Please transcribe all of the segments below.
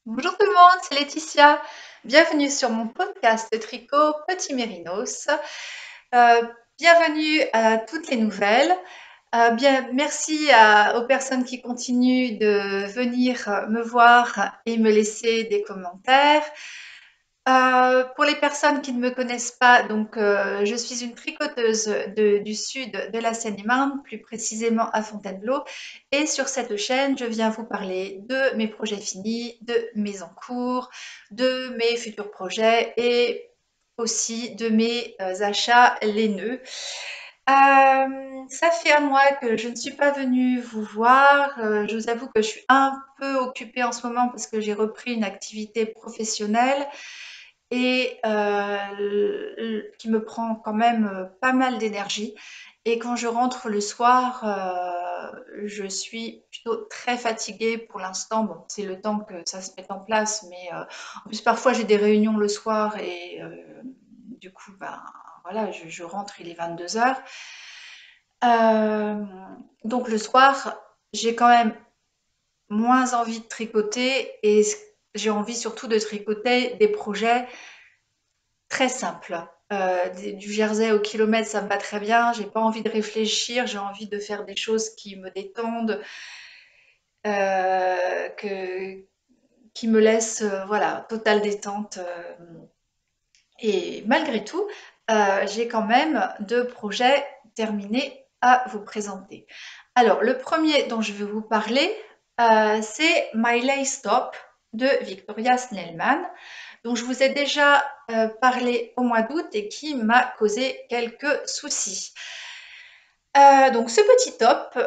Bonjour tout le monde, c'est Laetitia. Bienvenue sur mon podcast Tricot Petit Mérinos. Euh, Bienvenue à toutes les nouvelles. Merci aux personnes qui continuent de venir me voir et me laisser des commentaires. Pour les personnes qui ne me connaissent pas, je suis une tricoteuse du sud de la Seine-et-Marne, plus précisément à Fontainebleau. Et sur cette chaîne, je viens vous parler de mes projets finis, de mes en cours, de mes futurs projets et aussi de mes achats laineux. Ça fait un mois que je ne suis pas venue vous voir. Je vous avoue que je suis un peu occupée en ce moment parce que j'ai repris une activité professionnelle et qui me prend quand même pas mal d'énergie. Et quand je rentre le soir, je suis plutôt très fatiguée pour l'instant. Bon, c'est le temps que ça se mette en place, mais en plus parfois j'ai des réunions le soir et du coup, ben voilà, je rentre, il est 22 heures. Euh, donc le soir, j'ai quand même moins envie de tricoter et j'ai envie surtout de tricoter des projets très simple. Du jersey au kilomètre, ça me va très bien. J'ai pas envie de réfléchir, j'ai envie de faire des choses qui me détendent, que qui me laissent, voilà, totale détente, et malgré tout, j'ai quand même 2 projets terminés à vous présenter. Alors le premier dont je veux vous parler, c'est My Lace Top de Victoria Snellman, dont je vous ai déjà parlé au mois d'août et qui m'a causé quelques soucis. Donc ce petit top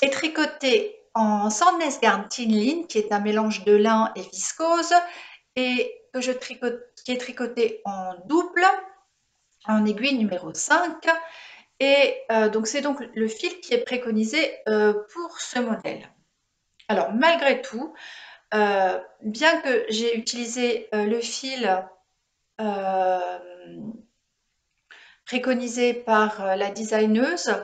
est tricoté en Sandnes Garn Thin Line, qui est un mélange de lin et viscose, et qui est tricoté en double, en aiguille numéro 5. Et donc c'est donc le fil qui est préconisé pour ce modèle. Alors malgré tout, bien que j'ai utilisé le fil préconisé par la designeuse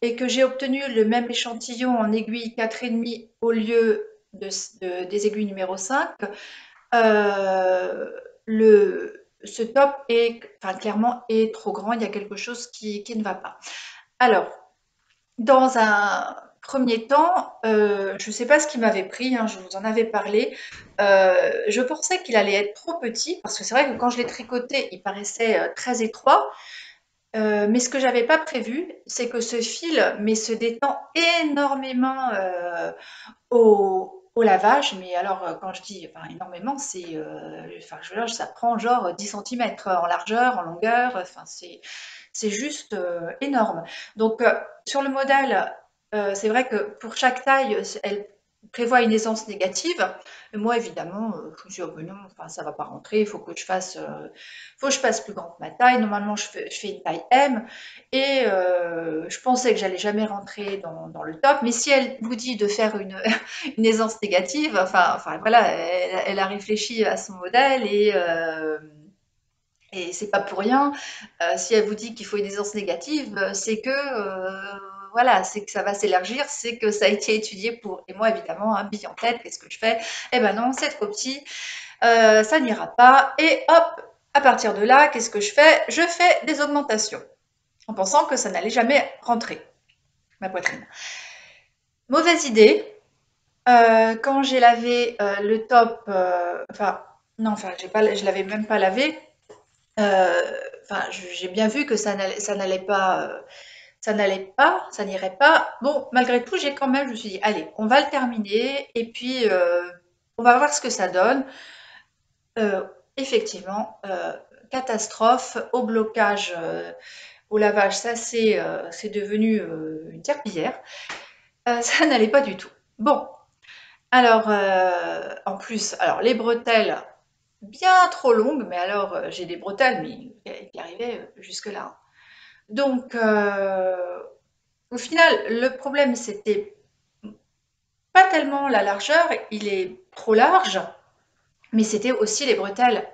et que j'ai obtenu le même échantillon en aiguille 4,5 au lieu des aiguilles numéro 5, ce top est, enfin, clairement est trop grand, il y a quelque chose qui ne va pas. Alors, dans un premier temps, je ne sais pas ce qui m'avait pris, hein, je vous en avais parlé. Je pensais qu'il allait être trop petit, parce que c'est vrai que quand je l'ai tricoté, il paraissait très étroit. Mais ce que j'avais pas prévu, c'est que ce fil se détend énormément au lavage. Mais alors, quand je dis enfin, énormément, enfin, ça prend genre 10 centimètres en largeur, en longueur. Enfin, c'est juste énorme. Donc, sur le modèle, c'est vrai que pour chaque taille, elle prévoit une aisance négative. Et moi, évidemment, je me suis dit, oh, ben non, enfin, ça va pas rentrer, il faut que je fasse plus grand que ma taille. Normalement, je fais une taille M. Et je pensais que j'allais jamais rentrer dans le top. Mais si elle vous dit de faire une aisance négative, enfin voilà, elle a réfléchi à son modèle et c'est pas pour rien. Si elle vous dit qu'il faut une aisance négative, c'est que voilà, c'est que ça va s'élargir, c'est que ça a été étudié pour. Et moi, évidemment, hein, bille en tête, qu'est-ce que je fais? Eh ben non, c'est trop petit, ça n'ira pas. Et hop, à partir de là, qu'est-ce que je fais? Je fais des augmentations, en pensant que ça n'allait jamais rentrer, ma poitrine. Mauvaise idée. Quand j'ai lavé le top, enfin, non, enfin, je l'avais même pas lavé. Enfin, j'ai bien vu que ça n'allait pas, ça n'irait pas. Bon, malgré tout, je me suis dit, allez, on va le terminer et puis on va voir ce que ça donne. Effectivement, catastrophe au blocage, au lavage, c'est devenu une serpillière. Ça n'allait pas du tout. Bon, alors, en plus, alors les bretelles, bien trop longues, mais alors j'ai des bretelles mais qui arrivaient jusque-là. Donc, au final, le problème, c'était pas tellement la largeur, il est trop large, mais c'était aussi les bretelles.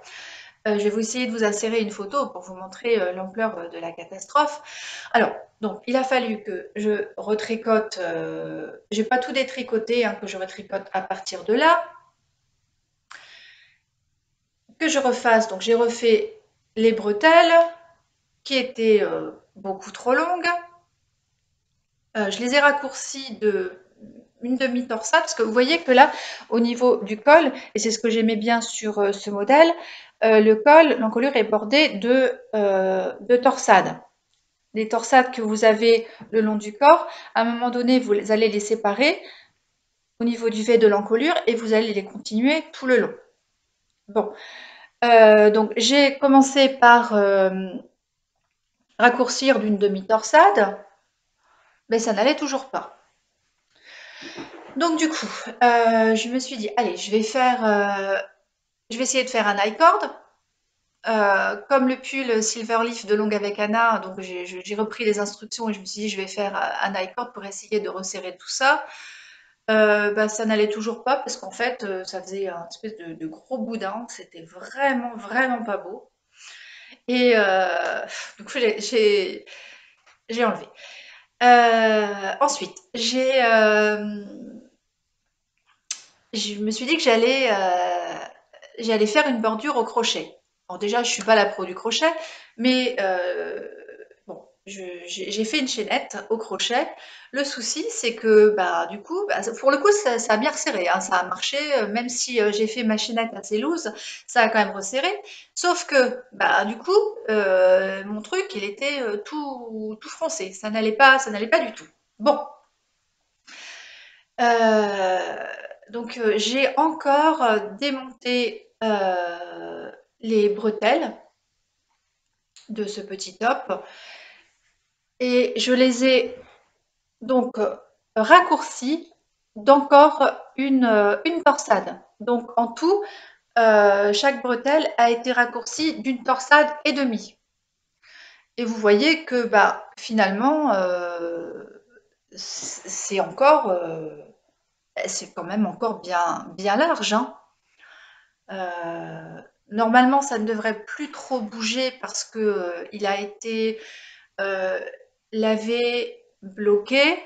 Je vais vous essayer de vous insérer une photo pour vous montrer l'ampleur de la catastrophe. Alors, donc, il a fallu que je retricote, j'ai pas tout détricoté, hein, que je retricote à partir de là. que je refasse. Donc j'ai refait les bretelles qui étaient beaucoup trop longues. Je les ai raccourcies de une demi-torsade parce que vous voyez que là, au niveau du col, et c'est ce que j'aimais bien sur ce modèle, le col, l'encolure est bordée de torsades. Les torsades que vous avez le long du corps, à un moment donné, vous allez les séparer au niveau du V de l'encolure et vous allez les continuer tout le long. Bon, donc j'ai commencé par raccourcir d'une demi-torsade, mais ça n'allait toujours pas. Donc du coup, je me suis dit: «Allez, je vais essayer de faire un I-cord». Comme le pull Silverleaf de Longue avec Anna, donc j'ai repris les instructions et je me suis dit: «Je vais faire un I-cord pour essayer de resserrer tout ça». Bah, ça n'allait toujours pas parce qu'en fait, ça faisait un espèce de gros boudin. C'était vraiment, vraiment pas beau et du coup, j'ai enlevé. Ensuite, je me suis dit que j'allais faire une bordure au crochet. Alors déjà, je suis pas la pro du crochet, mais bon, j'ai fait une chaînette au crochet. Le souci, c'est que bah, du coup, bah, pour le coup, ça a bien resserré, hein, ça a marché, même si j'ai fait ma chaînette assez loose, ça a quand même resserré. Sauf que, bah, du coup, mon truc, il était tout froncé, ça n'allait pas du tout. Bon, donc j'ai encore démonté les bretelles de ce petit top et je les ai donc raccourcies d'encore une torsade. Donc en tout, chaque bretelle a été raccourcie d'une torsade et demie. Et vous voyez que bah, finalement, c'est encore, c'est quand même encore bien large, hein. Normalement, ça ne devrait plus trop bouger parce que il a été lavé, bloqué,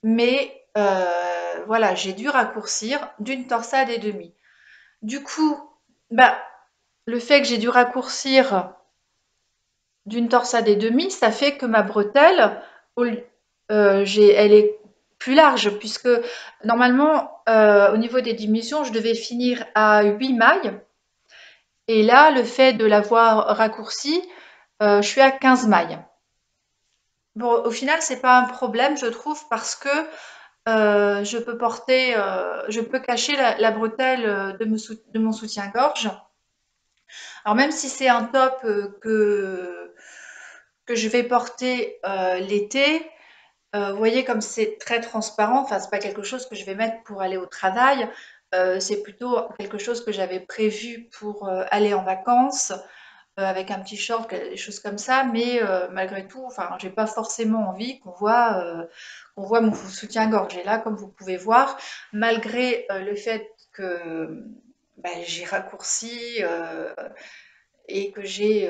mais voilà, j'ai dû raccourcir d'une torsade et demie. Du coup, bah, le fait que j'ai dû raccourcir d'une torsade et demie, ça fait que ma bretelle, elle est plus large puisque normalement, au niveau des diminutions, je devais finir à 8 mailles. Et là, le fait de l'avoir raccourci, je suis à 15 mailles. Bon, au final, c'est pas un problème, je trouve, parce que je peux cacher la bretelle de mon soutien-gorge. Alors même si c'est un top que je vais porter l'été, vous voyez comme c'est très transparent, enfin c'est pas quelque chose que je vais mettre pour aller au travail, c'est plutôt quelque chose que j'avais prévu pour aller en vacances avec un petit short, des choses comme ça, mais malgré tout, enfin, j'ai pas forcément envie qu'on voit mon soutien-gorge. Et là, comme vous pouvez voir, malgré le fait que bah, j'ai raccourci et que j'ai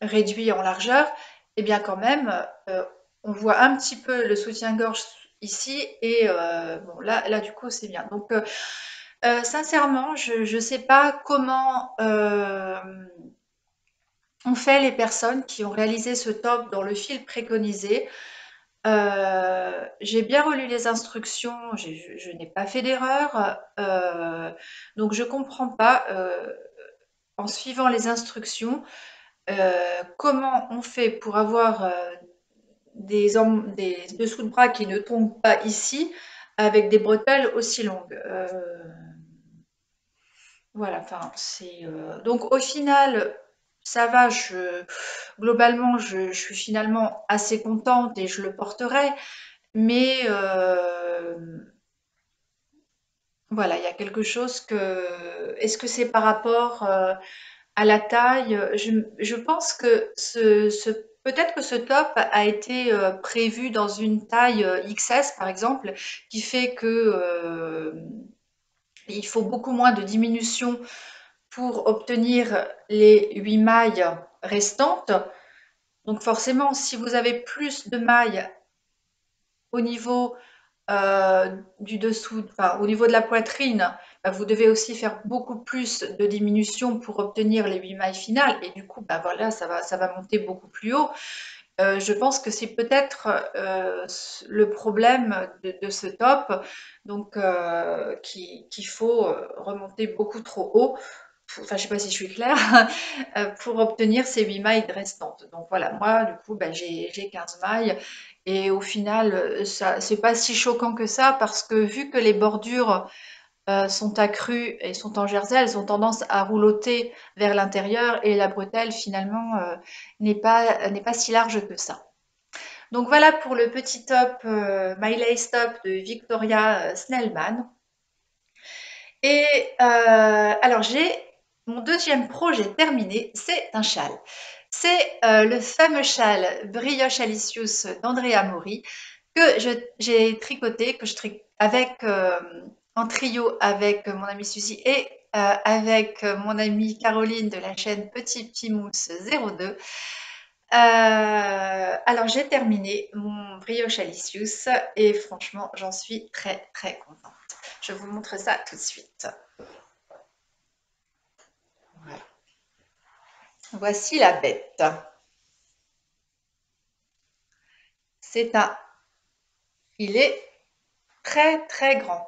réduit en largeur, et bien quand même, on voit un petit peu le soutien-gorge ici, et bon, là, du coup, c'est bien. Donc, sincèrement, je ne sais pas comment ont fait les personnes qui ont réalisé ce top dans le fil préconisé. J'ai bien relu les instructions, je n'ai pas fait d'erreur, donc je comprends pas, en suivant les instructions, comment on fait pour avoir des dessous de bras qui ne tombent pas ici avec des bretelles aussi longues. Voilà, enfin, c'est donc au final, ça va, globalement, je suis finalement assez contente et je le porterai, mais voilà, il y a quelque chose que est-ce que c'est par rapport, à la taille? Je pense que peut-être que ce top a été, prévu dans une taille, XS, par exemple, qui fait que, il faut beaucoup moins de diminution pour obtenir les 8 mailles restantes. Donc forcément, si vous avez plus de mailles au niveau du dessous, enfin, au niveau de la poitrine, bah, vous devez aussi faire beaucoup plus de diminution pour obtenir les 8 mailles finales et du coup, bah, voilà, ça va monter beaucoup plus haut. Je pense que c'est peut-être, le problème de ce top, donc qu'il faut, remonter beaucoup trop haut. Enfin, je sais pas si je suis claire, pour obtenir ces 8 mailles restantes. Donc voilà, moi, du coup, bah, j'ai 15 mailles et au final, ça c'est pas si choquant que ça parce que vu que les bordures, sont accrues et sont en jersey, elles ont tendance à roulotter vers l'intérieur et la bretelle finalement, n'est pas si large que ça. Donc voilà pour le petit top, My Lace Top de Victoria, Snellman. Et alors j'ai mon deuxième projet terminé, c'est un châle. C'est le fameux châle Brioche Alicius d'Andrea Mori que j'ai tricoté, que je tricote avec, en trio avec mon amie Suzy et avec mon amie Caroline de la chaîne Petit Pimousse 02. Alors j'ai terminé mon brioche Alicius et franchement j'en suis très très contente. Je vous montre ça tout de suite. Voilà. Voici la bête. C'est un... Il est très très grand.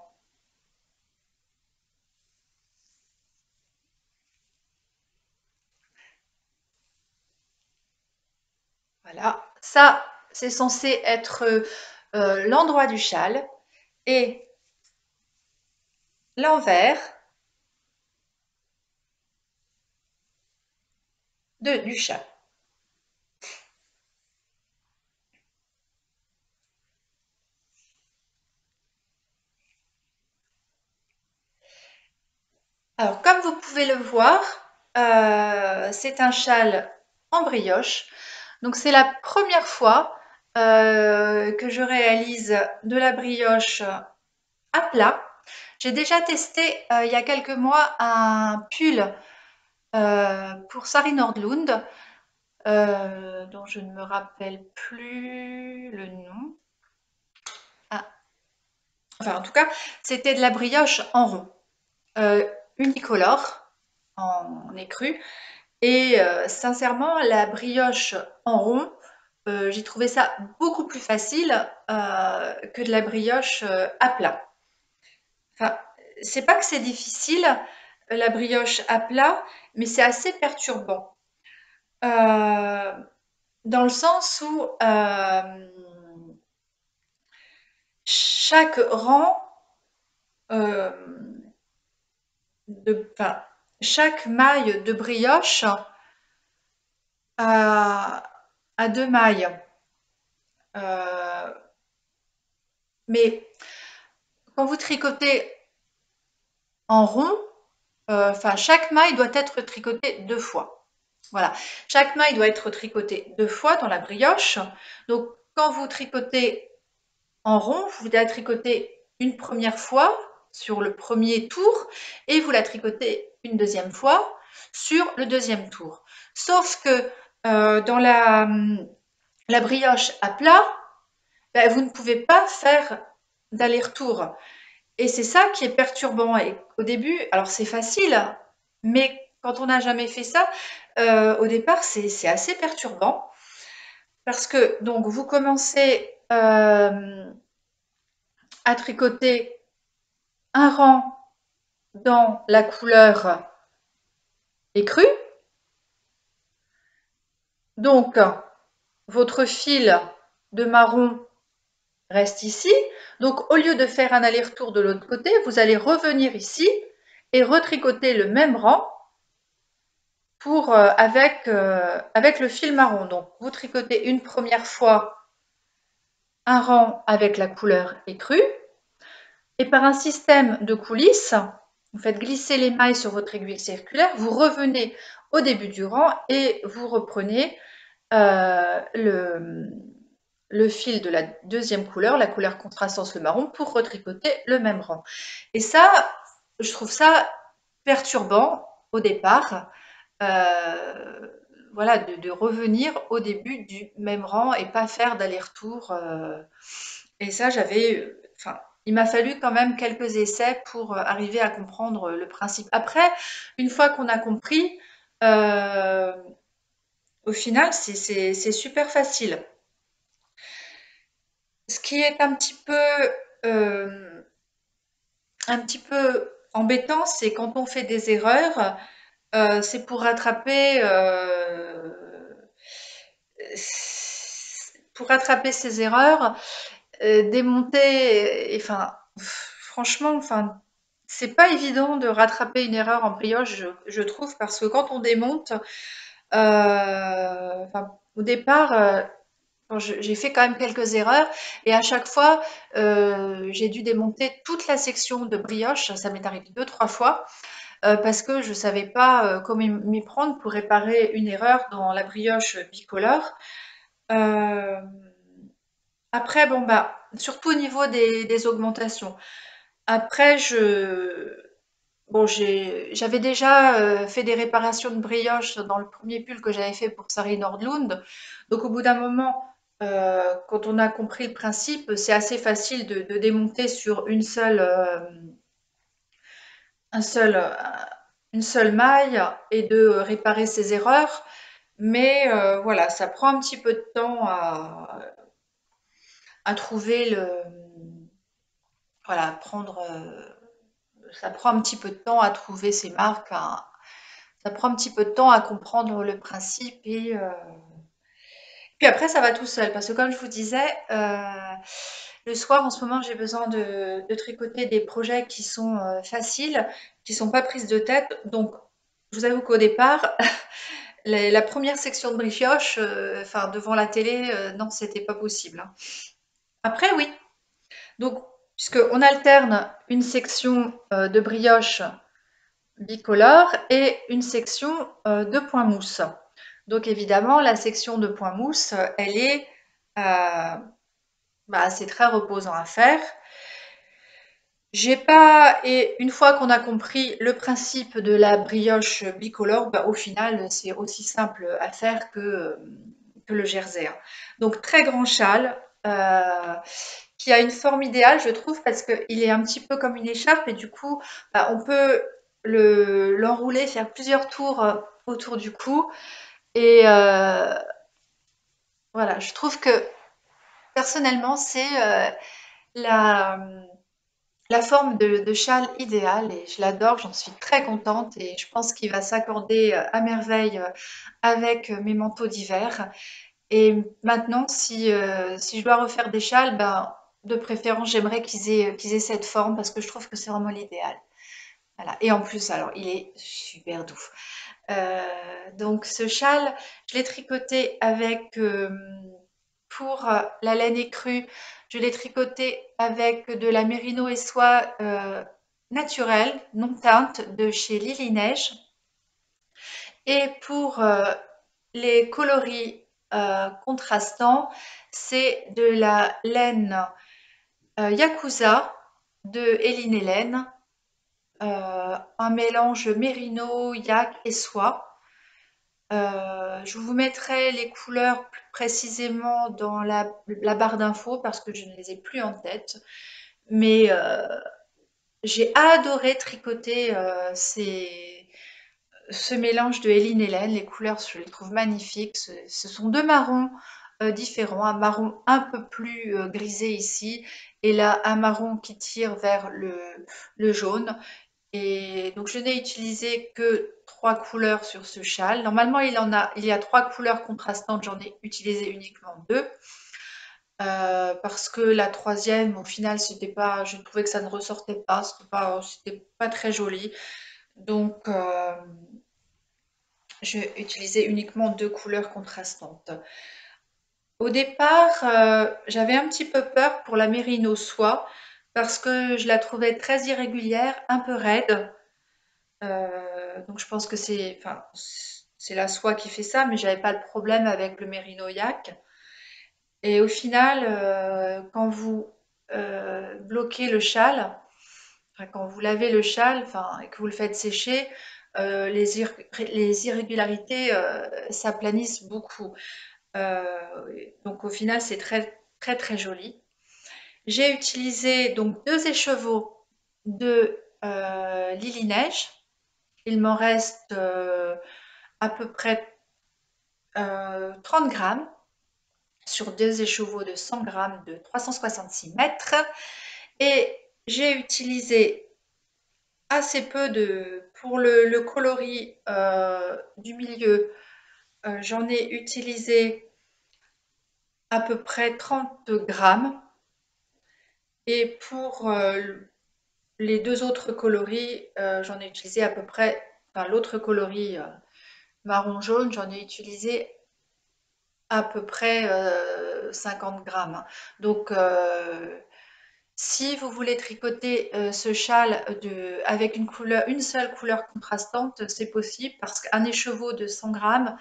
Voilà. Ça, c'est censé être l'endroit du châle et l'envers du châle. Alors, comme vous pouvez le voir, c'est un châle en brioche. Donc, c'est la première fois que je réalise de la brioche à plat. J'ai déjà testé il y a quelques mois un pull pour Sari Nordlund, dont je ne me rappelle plus le nom. Ah, enfin, en tout cas, c'était de la brioche en rond, unicolore, en écru. Et sincèrement, la brioche en rond, j'ai trouvé ça beaucoup plus facile que de la brioche à plat. Enfin, c'est pas que c'est difficile, la brioche à plat, mais c'est assez perturbant. Euh, Dans le sens où chaque rang, euh, enfin, chaque maille de brioche a, a deux mailles. Euh, mais quand vous tricotez en rond, enfin, chaque maille doit être tricotée deux fois. Voilà, chaque maille doit être tricotée deux fois dans la brioche. Donc, quand vous tricotez en rond, vous la tricotez une première fois sur le premier tour et vous la tricotez une deuxième fois sur le deuxième tour. Sauf que dans la brioche à plat, ben, vous ne pouvez pas faire d'aller-retour. Et c'est ça qui est perturbant. Et au début, alors c'est facile, mais quand on n'a jamais fait ça, au départ, c'est assez perturbant. Parce que donc vous commencez à tricoter un rang dans la couleur écrue. Donc, votre fil de marron reste ici. Donc, au lieu de faire un aller-retour de l'autre côté, vous allez revenir ici et retricoter le même rang pour, avec le fil marron. Donc, vous tricotez une première fois un rang avec la couleur écrue et par un système de coulisses, vous faites glisser les mailles sur votre aiguille circulaire, vous revenez au début du rang et vous reprenez le fil de la deuxième couleur, la couleur contrastance le marron, pour retricoter le même rang. Et ça, je trouve ça perturbant au départ, voilà, de revenir au début du même rang et pas faire d'aller-retour. Et ça, enfin, il m'a fallu quand même quelques essais pour arriver à comprendre le principe. Après, une fois qu'on a compris, euh, au final, c'est super facile. Ce qui est un petit peu embêtant, c'est quand on fait des erreurs, c'est pour rattraper ces erreurs, démonter, enfin, franchement, enfin, c'est pas évident de rattraper une erreur en brioche, je trouve, parce que quand on démonte, enfin, au départ, j'ai fait quand même quelques erreurs et à chaque fois, j'ai dû démonter toute la section de brioche. Ça m'est arrivé deux, trois fois, parce que je ne savais pas comment m'y prendre pour réparer une erreur dans la brioche bicolore. Euh, Après, bon, bah, surtout au niveau des augmentations. Après, bon, j'avais déjà fait des réparations de brioche dans le premier pull que j'avais fait pour Sari Nordlund. Donc, au bout d'un moment, quand on a compris le principe, c'est assez facile de démonter sur un seul, une seule maille et de réparer ses erreurs. Mais voilà, ça prend un petit peu de temps à trouver voilà, ça prend un petit peu de temps à trouver ses marques, ça prend un petit peu de temps à comprendre le principe et puis après ça va tout seul parce que comme je vous disais, le soir en ce moment j'ai besoin de tricoter des projets qui sont faciles, qui sont pas prises de tête. Donc je vous avoue qu'au départ, la première section de brioche, enfin devant la télé, non c'était pas possible, hein. Après oui, donc puisqu'on alterne une section de brioche bicolore et une section de point mousse. Donc évidemment, la section de point mousse, elle est, c'est très reposant à faire. J'ai pas, et une fois qu'on a compris le principe de la brioche bicolore, au final, c'est aussi simple à faire que le jersey, hein. Donc très grand châle, qui a une forme idéale, je trouve, parce qu'il est un petit peu comme une écharpe et du coup, on peut l'enrouler, faire plusieurs tours autour du cou. Et voilà, je trouve que personnellement, c'est la, la forme de châle idéale et je l'adore, j'en suis très contente et je pense qu'il va s'accorder à merveille avec mes manteaux d'hiver. Et maintenant, si je dois refaire des châles, de préférence, j'aimerais qu'ils aient cette forme parce que je trouve que c'est vraiment l'idéal. Voilà. Et en plus, alors, il est super doux. Donc, ce châle, je l'ai tricoté pour la laine écrue, je l'ai tricoté avec de la mérino et soie naturelle, non teinte, de chez Lily Neige. Et pour les coloris contrastants, c'est de la laine Yakuza de Eline Hélène, un mélange mérino, yak et soie. Je vous mettrai les couleurs plus précisément dans la barre d'infos parce que je ne les ai plus en tête. Mais j'ai adoré tricoter ce mélange de Hélène Hélène. Les couleurs, je les trouve magnifiques. Ce sont deux marrons différents. Un marron un peu plus grisé ici et là un marron qui tire vers le jaune. Et donc je n'ai utilisé que trois couleurs sur ce châle. Normalement, il y a trois couleurs contrastantes, j'en ai utilisé uniquement deux. Parce que la troisième, au final, c'était pas, je trouvais que ça ne ressortait pas, c'était pas très joli. Donc, j'ai utilisé uniquement deux couleurs contrastantes. Au départ, j'avais un petit peu peur pour la mérino soie parce que je la trouvais très irrégulière, un peu raide. Donc je pense que c'est la soie qui fait ça, mais j'avais pas de problème avec le Merino Yak. Et au final, quand vous bloquez le châle, enfin, quand vous lavez le châle, enfin, et que vous le faites sécher, les irrégularités s'aplanissent beaucoup. Donc au final, c'est très très très joli. J'ai utilisé donc 2 écheveaux de Lily Neige. Il m'en reste à peu près 30 grammes sur 2 écheveaux de 100 grammes de 366 mètres. Et j'ai utilisé assez peu pour le coloris du milieu. J'en ai utilisé à peu près 30 grammes. Et pour les 2 autres coloris, j'en ai utilisé à peu près, enfin l'autre coloris marron-jaune, j'en ai utilisé à peu près 50 grammes, hein. Donc, si vous voulez tricoter ce châle avec une seule couleur contrastante, c'est possible parce qu'un écheveau de 100 grammes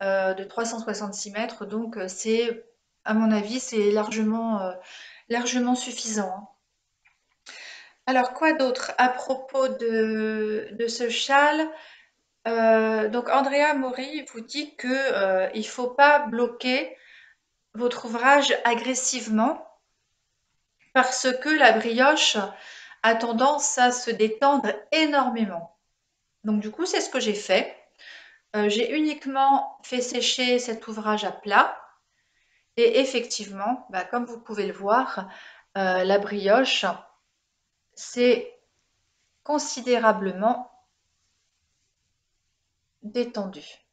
de 366 mètres, donc c'est, à mon avis, c'est largement suffisant, hein. Alors, quoi d'autre à propos de ce châle? Donc, Andrea Mori vous dit que il ne faut pas bloquer votre ouvrage agressivement parce que la brioche a tendance à se détendre énormément. Donc, du coup, c'est ce que j'ai fait. J'ai uniquement fait sécher cet ouvrage à plat et effectivement, bah, comme vous pouvez le voir, la brioche s'est considérablement détendue.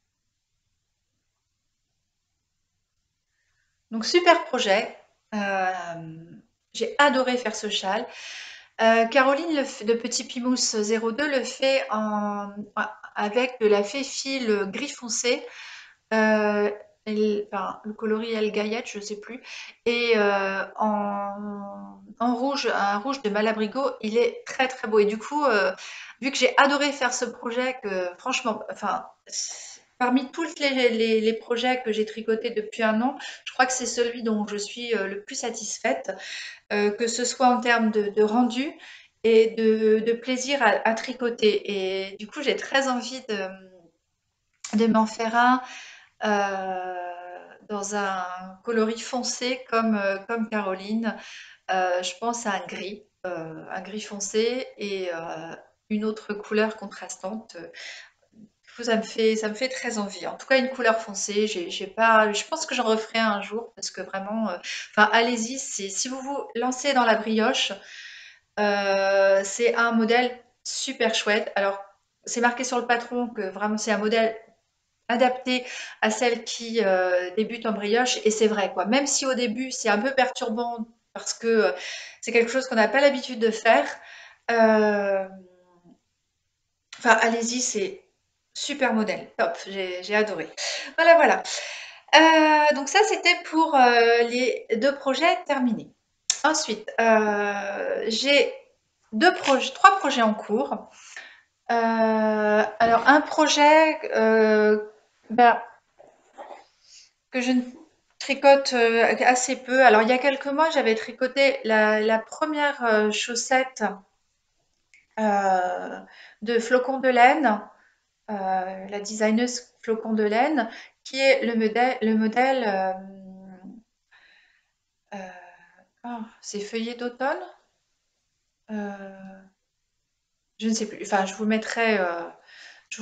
Donc super projet. J'ai adoré faire ce châle. Caroline de Petit Pimousse 02 le fait avec de la fée fil gris foncé. Enfin, le coloris El Gayet, je ne sais plus. Et en rouge, un rouge de Malabrigo, il est très très beau. Et du coup, vu que j'ai adoré faire ce projet, que franchement, enfin, parmi tous les projets que j'ai tricotés depuis un an, je crois que c'est celui dont je suis le plus satisfaite, que ce soit en termes de rendu et de plaisir à tricoter. Et du coup, j'ai très envie de m'en faire un dans un coloris foncé comme Caroline. Je pense à un gris foncé et une autre couleur contrastante. Du coup, ça me fait très envie. En tout cas, une couleur foncée, j'ai pas, je pense que j'en referai un jour parce que vraiment, enfin, allez-y, si vous vous lancez dans la brioche, c'est un modèle super chouette. Alors, c'est marqué sur le patron que vraiment c'est un modèle adapté à celles qui débutent en brioche, et c'est vrai quoi. Même si au début c'est un peu perturbant parce que c'est quelque chose qu'on n'a pas l'habitude de faire, euh, enfin allez-y, c'est super modèle, top, j'ai adoré. Voilà, voilà. Donc ça c'était pour les 2 projets terminés. Ensuite, j'ai 3 projets en cours. Alors un projet, ben, que je ne tricote assez peu. Alors, il y a quelques mois, j'avais tricoté la première chaussette euh, de Flocon de laine, la designeuse Flocon de laine, qui est le modèle euh, c'est feuillet d'automne. Euh, je ne sais plus. Enfin, je vous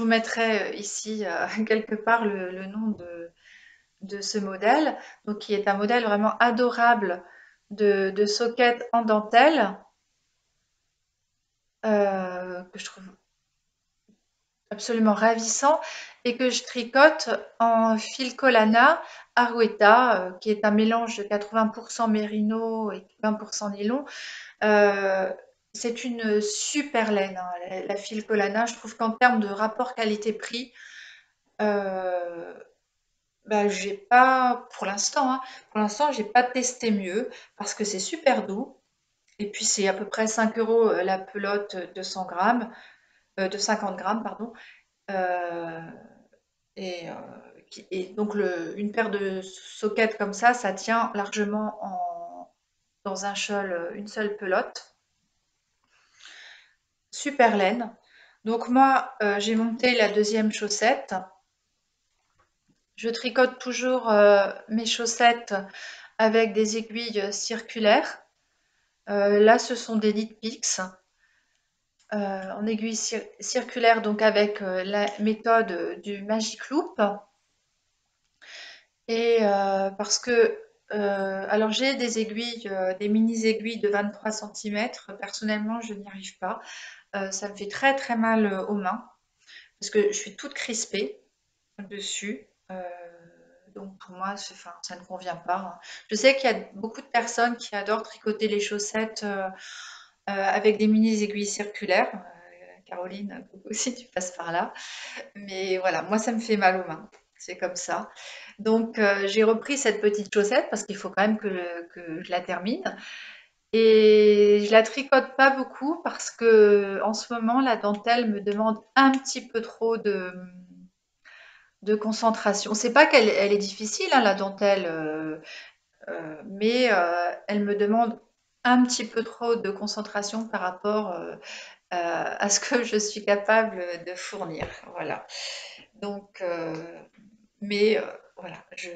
mettrai ici quelque part le nom de ce modèle, donc qui est un modèle vraiment adorable de socket en dentelle, que je trouve absolument ravissant et que je tricote en fil Collana Arouetta, qui est un mélange de 80% mérino et 20% nylon. Euh, c'est une super laine, hein, la fil Collana. Je trouve qu'en termes de rapport qualité-prix, euh, bah, j'ai pas, pour l'instant, j'ai pas testé mieux parce que c'est super doux. Et puis, c'est à peu près 5 euros la pelote de 100 grammes, de 50 grammes, pardon. Euh, et, donc, une paire de sockets comme ça tient largement dans une seule pelote. Super laine. Donc, moi, j'ai monté la deuxième chaussette. Je tricote toujours mes chaussettes avec des aiguilles circulaires. Là, ce sont des Knit Picks en aiguille circulaire, donc avec la méthode du Magic Loop. Et parce que, alors j'ai des aiguilles, des mini aiguilles de 23 centimètres. Personnellement, je n'y arrive pas. Ça me fait très très mal aux mains parce que je suis toute crispée dessus. Donc pour moi, enfin, ça ne convient pas, hein. Je sais qu'il y a beaucoup de personnes qui adorent tricoter les chaussettes avec des mini aiguilles circulaires. Caroline, coucou si tu passes par là. Mais voilà, moi ça me fait mal aux mains. C'est comme ça. Donc j'ai repris cette petite chaussette parce qu'il faut quand même que je la termine. Et je la tricote pas beaucoup parce que en ce moment la dentelle me demande un petit peu trop de concentration. C'est pas qu'elle elle est difficile, hein, la dentelle, mais elle me demande un petit peu trop de concentration par rapport à ce que je suis capable de fournir. Voilà. Donc, mais voilà, je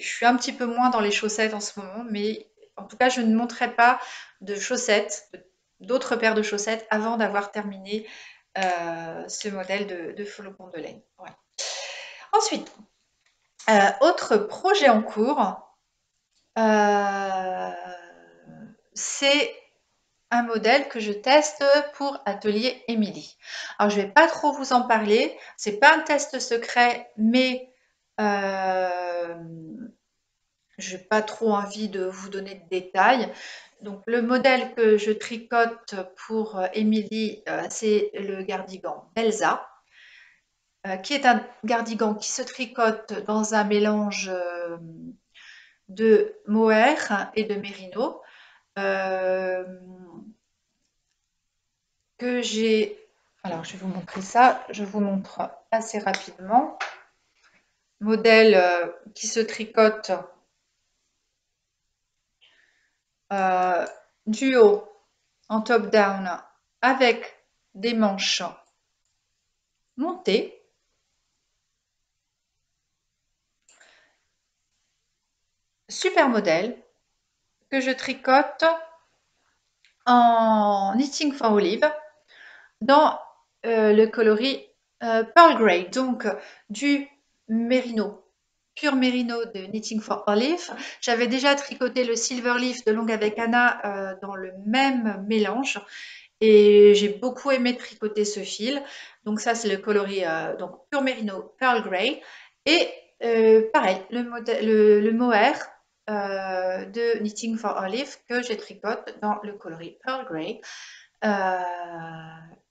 suis un petit peu moins dans les chaussettes en ce moment, mais en tout cas, je ne monterai pas de chaussettes, d'autres paires de chaussettes avant d'avoir terminé ce modèle de flocon de laine. Voilà. Ensuite, autre projet en cours, c'est un modèle que je teste pour Atelier Émilie. Alors, je ne vais pas trop vous en parler, c'est pas un test secret, mais je n'ai pas trop envie de vous donner de détails. Donc, le modèle que je tricote pour Émilie, c'est le cardigan Belza, qui est un cardigan qui se tricote dans un mélange de mohair et de mérino. Que j'ai... Alors, je vais vous montrer ça. Je vous montre assez rapidement. Modèle qui se tricote du haut en top-down avec des manches montées. Super modèle que je tricote en Knitting for Olive dans le coloris Pearl Grey, donc du mérino, pur mérino de Knitting for Olive. J'avais déjà tricoté le Silver Leaf de Longue avec Anna dans le même mélange et j'ai beaucoup aimé tricoter ce fil. Donc ça c'est le coloris donc pur mérino Pearl Grey et pareil le mohair de Knitting for Olive que je tricote dans le coloris Pearl Grey.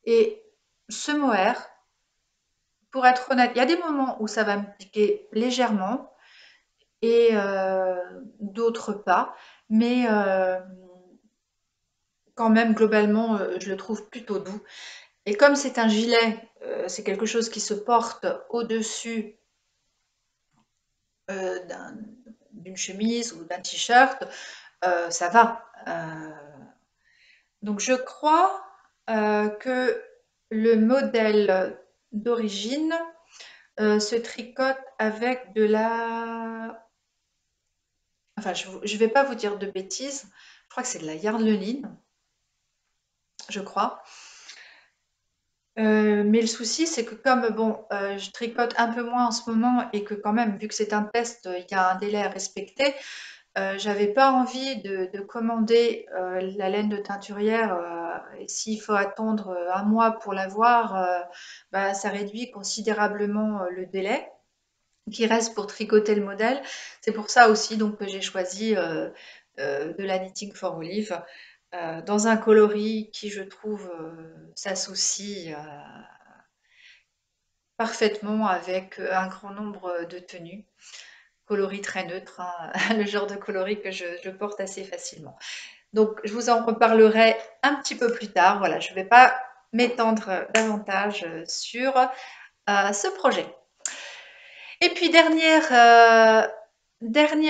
Et ce mohair, pour être honnête, il y a des moments où ça va me piquer légèrement et d'autres pas, mais quand même globalement je le trouve plutôt doux. Et comme c'est un gilet, c'est quelque chose qui se porte au-dessus d'une chemise ou d'un t-shirt, ça va. Donc je crois que le modèle d'origine se tricote avec de la... Enfin, je ne vais pas vous dire de bêtises. Je crois que c'est de la yarneline, je crois. Mais le souci, c'est que comme bon, je tricote un peu moins en ce moment et que quand même, vu que c'est un test, il y a un délai à respecter, j'avais pas envie de commander la laine de teinturière et s'il faut attendre un mois pour l'avoir, bah, ça réduit considérablement le délai qui reste pour tricoter le modèle. C'est pour ça aussi donc, que j'ai choisi de la Knitting for Olive dans un coloris qui, je trouve, s'associe parfaitement avec un grand nombre de tenues. Coloris très neutre, hein, le genre de coloris que je porte assez facilement. Donc, je vous en reparlerai un petit peu plus tard. Voilà, je ne vais pas m'étendre davantage sur ce projet. Et puis, dernier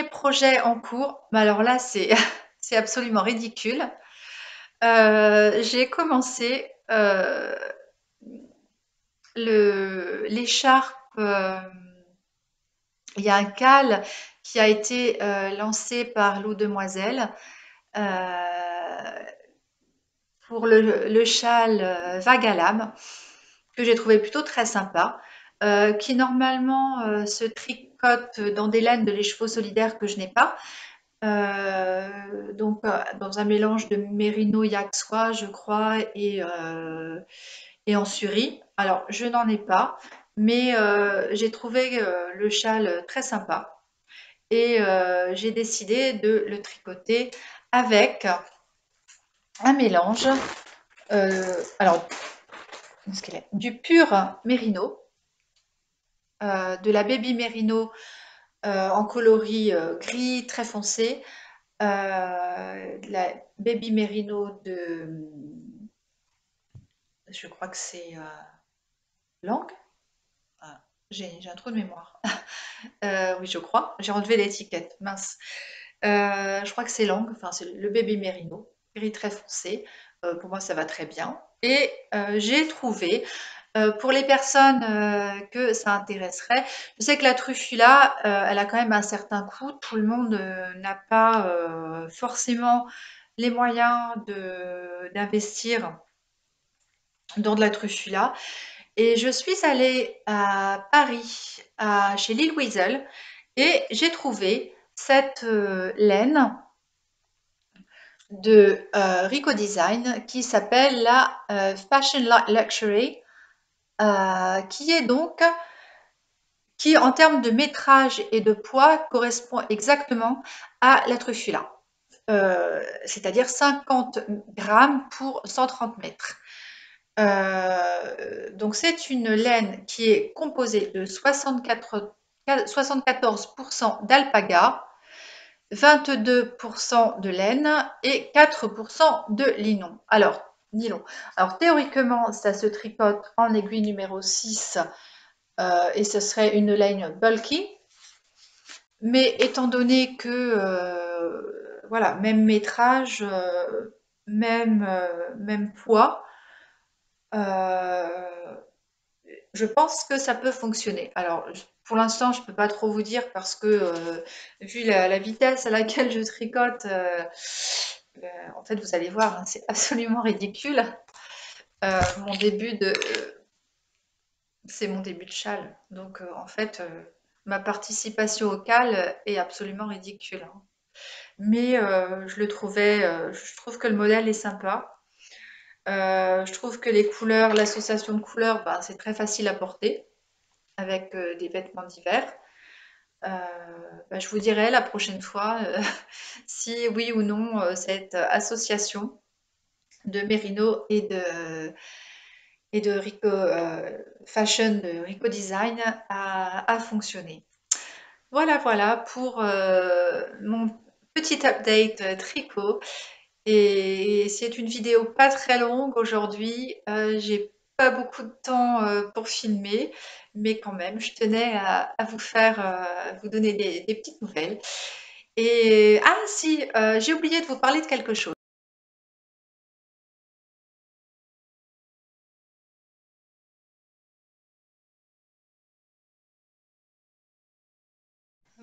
projet en cours. Mais alors là, c'est absolument ridicule. J'ai commencé l'écharpe. Il y a un cal qui a été lancé par Lou Demoiselle pour le châle vague à lame, que j'ai trouvé plutôt très sympa, qui normalement se tricote dans des laines de lait chevaux solidaires que je n'ai pas. Donc dans un mélange de mérino yak soie, je crois, et en suri. Alors, je n'en ai pas, mais j'ai trouvé le châle très sympa et j'ai décidé de le tricoter avec un mélange, alors, du pur mérino, de la baby mérino en coloris gris très foncé, la baby mérino de, je crois que c'est Lang. Ah, j'ai un trou de mémoire. Oui, je crois. J'ai enlevé l'étiquette, mince. Je crois que c'est Lang, enfin c'est le baby mérino, gris très foncé. Pour moi, ça va très bien. Et j'ai trouvé, pour les personnes que ça intéresserait, je sais que la truffula, elle a quand même un certain coût. Tout le monde n'a pas forcément les moyens d'investir dans de la truffula. Et je suis allée à Paris, chez Lil Weasel, et j'ai trouvé cette laine de Rico Design qui s'appelle la Fashion Luxury, qui en termes de métrage et de poids correspond exactement à la truffula, c'est-à-dire 50 grammes pour 130 mètres. Donc c'est une laine qui est composée de 74% d'alpaga, 22% de laine et 4% de nylon. Alors théoriquement, ça se tricote en aiguille numéro 6 et ce serait une laine bulky. Mais étant donné que, voilà, même métrage, même poids, je pense que ça peut fonctionner. Alors, pour l'instant, je ne peux pas trop vous dire parce que, vu la vitesse à laquelle je tricote, en fait, vous allez voir, hein, c'est absolument ridicule. Mon début de, c'est mon début de châle. Donc, en fait, ma participation au cale est absolument ridicule, hein. Mais je trouve que le modèle est sympa. Je trouve que les couleurs, l'association de couleurs, ben, c'est très facile à porter avec des vêtements d'hiver. Ben, je vous dirai la prochaine fois si oui ou non cette association de Merino et de Rico Fashion, de Rico Design a fonctionné. Voilà, voilà pour mon petit update tricot. Et c'est une vidéo pas très longue aujourd'hui. J'ai pas beaucoup de temps pour filmer, mais quand même, je tenais à vous faire, vous donner des petites nouvelles. Et ah si, j'ai oublié de vous parler de quelque chose.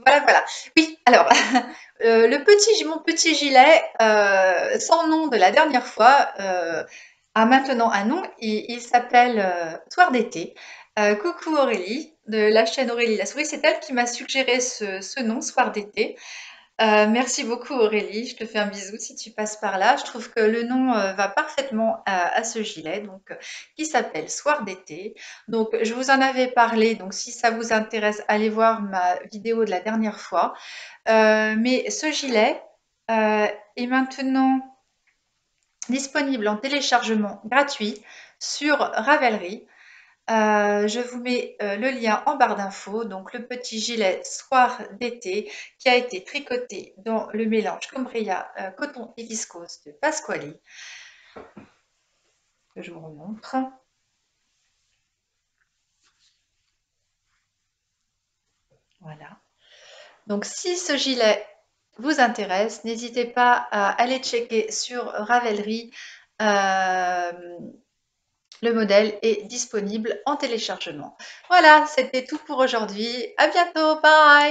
Voilà, voilà. Oui, alors, mon petit gilet, sans nom de la dernière fois, a maintenant un nom. Il s'appelle Soir d'été. Coucou Aurélie, de la chaîne Aurélie la souris. C'est elle qui m'a suggéré ce nom, Soir d'été. Merci beaucoup Aurélie, je te fais un bisou si tu passes par là. Je trouve que le nom va parfaitement à ce gilet, donc qui s'appelle Soir d'été. Donc je vous en avais parlé, donc si ça vous intéresse, allez voir ma vidéo de la dernière fois. Mais ce gilet est maintenant disponible en téléchargement gratuit sur Ravelry. Je vous mets le lien en barre d'infos, donc le petit gilet soir d'été qui a été tricoté dans le mélange Combria coton et viscose de Pasquali, que je vous remontre. Voilà. Donc si ce gilet vous intéresse, n'hésitez pas à aller checker sur Ravelry. Le modèle est disponible en téléchargement. Voilà, c'était tout pour aujourd'hui. À bientôt, bye!